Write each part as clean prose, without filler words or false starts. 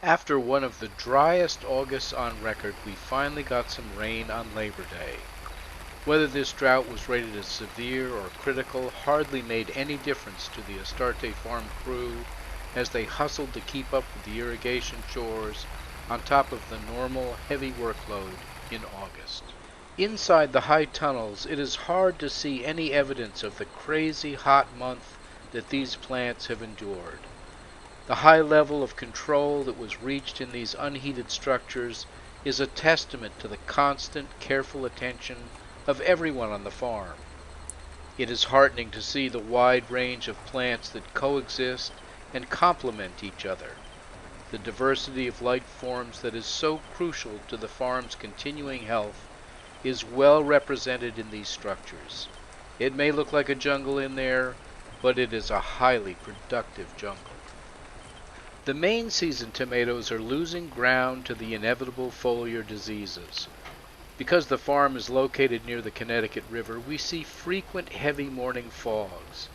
After one of the driest Augusts on record, we finally got some rain on Labor Day. Whether this drought was rated as severe or critical hardly made any difference to the Astarte farm crew as they hustled to keep up with the irrigation chores on top of the normal heavy workload in August. Inside the high tunnels, it is hard to see any evidence of the crazy hot month that these plants have endured. The high level of control that was reached in these unheated structures is a testament to the constant, careful attention of everyone on the farm. It is heartening to see the wide range of plants that coexist and complement each other. The diversity of life forms that is so crucial to the farm's continuing health is well represented in these structures. It may look like a jungle in there, but it is a highly productive jungle. The main season tomatoes are losing ground to the inevitable foliar diseases. Because the farm is located near the Connecticut River, we see frequent heavy morning fogs.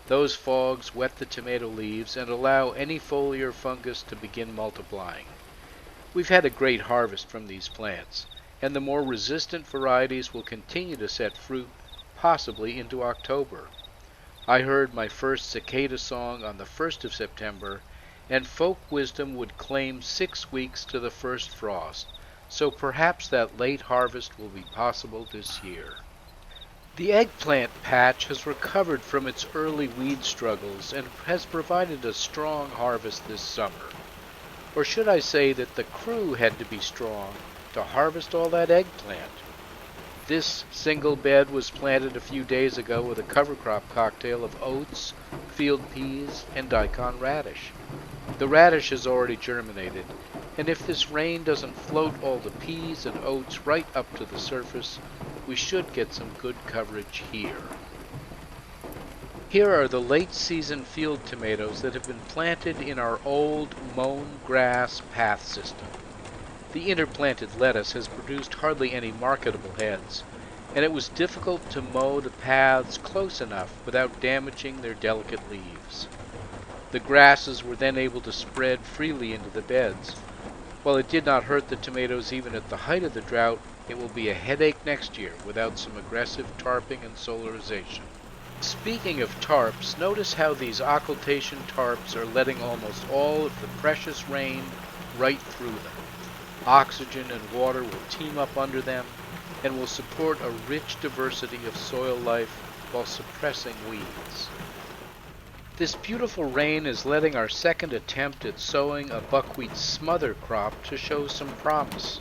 Those fogs wet the tomato leaves and allow any foliar fungus to begin multiplying. We've had a great harvest from these plants, and the more resistant varieties will continue to set fruit, possibly into October. I heard my first cicada song on the 1st of September, and folk wisdom would claim 6 weeks to the first frost, so perhaps that late harvest will be possible this year. The eggplant patch has recovered from its early weed struggles and has provided a strong harvest this summer. Or should I say that the crew had to be strong to harvest all that eggplant? This single bed was planted a few days ago with a cover crop cocktail of oats, field peas, and daikon radish. The radish has already germinated, and if this rain doesn't float all the peas and oats right up to the surface, we should get some good coverage here. Here are the late-season field tomatoes that have been planted in our old mown grass path system. The interplanted lettuce has produced hardly any marketable heads, and it was difficult to mow the paths close enough without damaging their delicate leaves. The grasses were then able to spread freely into the beds. While it did not hurt the tomatoes even at the height of the drought, it will be a headache next year without some aggressive tarping and solarization. Speaking of tarps, notice how these occultation tarps are letting almost all of the precious rain right through them. Oxygen and water will team up under them and will support a rich diversity of soil life while suppressing weeds. This beautiful rain is letting our second attempt at sowing a buckwheat smother crop to show some promise.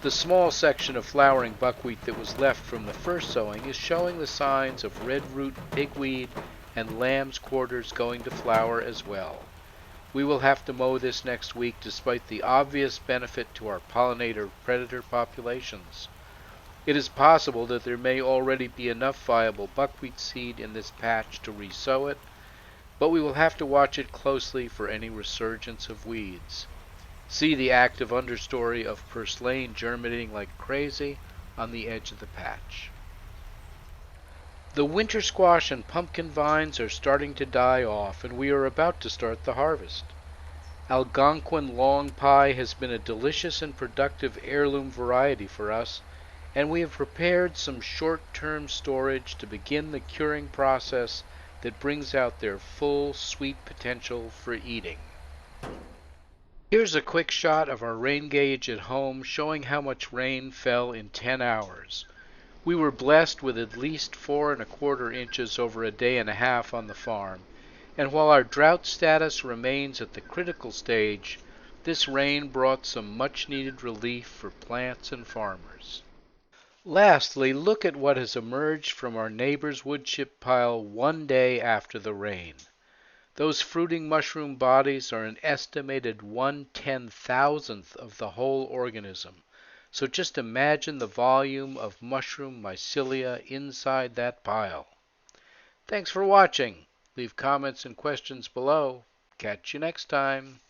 The small section of flowering buckwheat that was left from the first sowing is showing the signs of red root pigweed and lamb's quarters going to flower as well. We will have to mow this next week despite the obvious benefit to our pollinator predator populations. It is possible that there may already be enough viable buckwheat seed in this patch to resow it, but we will have to watch it closely for any resurgence of weeds. See the active understory of purslane germinating like crazy on the edge of the patch. The winter squash and pumpkin vines are starting to die off, and we are about to start the harvest. Algonquin long pie has been a delicious and productive heirloom variety for us, and we have prepared some short-term storage to begin the curing process that brings out their full sweet potential for eating. Here's a quick shot of our rain gauge at home showing how much rain fell in 10 hours. We were blessed with at least 4¼ inches over a day and a half on the farm, and while our drought status remains at the critical stage, this rain brought some much-needed relief for plants and farmers. Lastly, look at what has emerged from our neighbor's woodchip pile one day after the rain. Those fruiting mushroom bodies are an estimated 1/10,000th of the whole organism, so just imagine the volume of mushroom mycelia inside that pile. Thanks for watching. Leave comments and questions below. Catch you next time.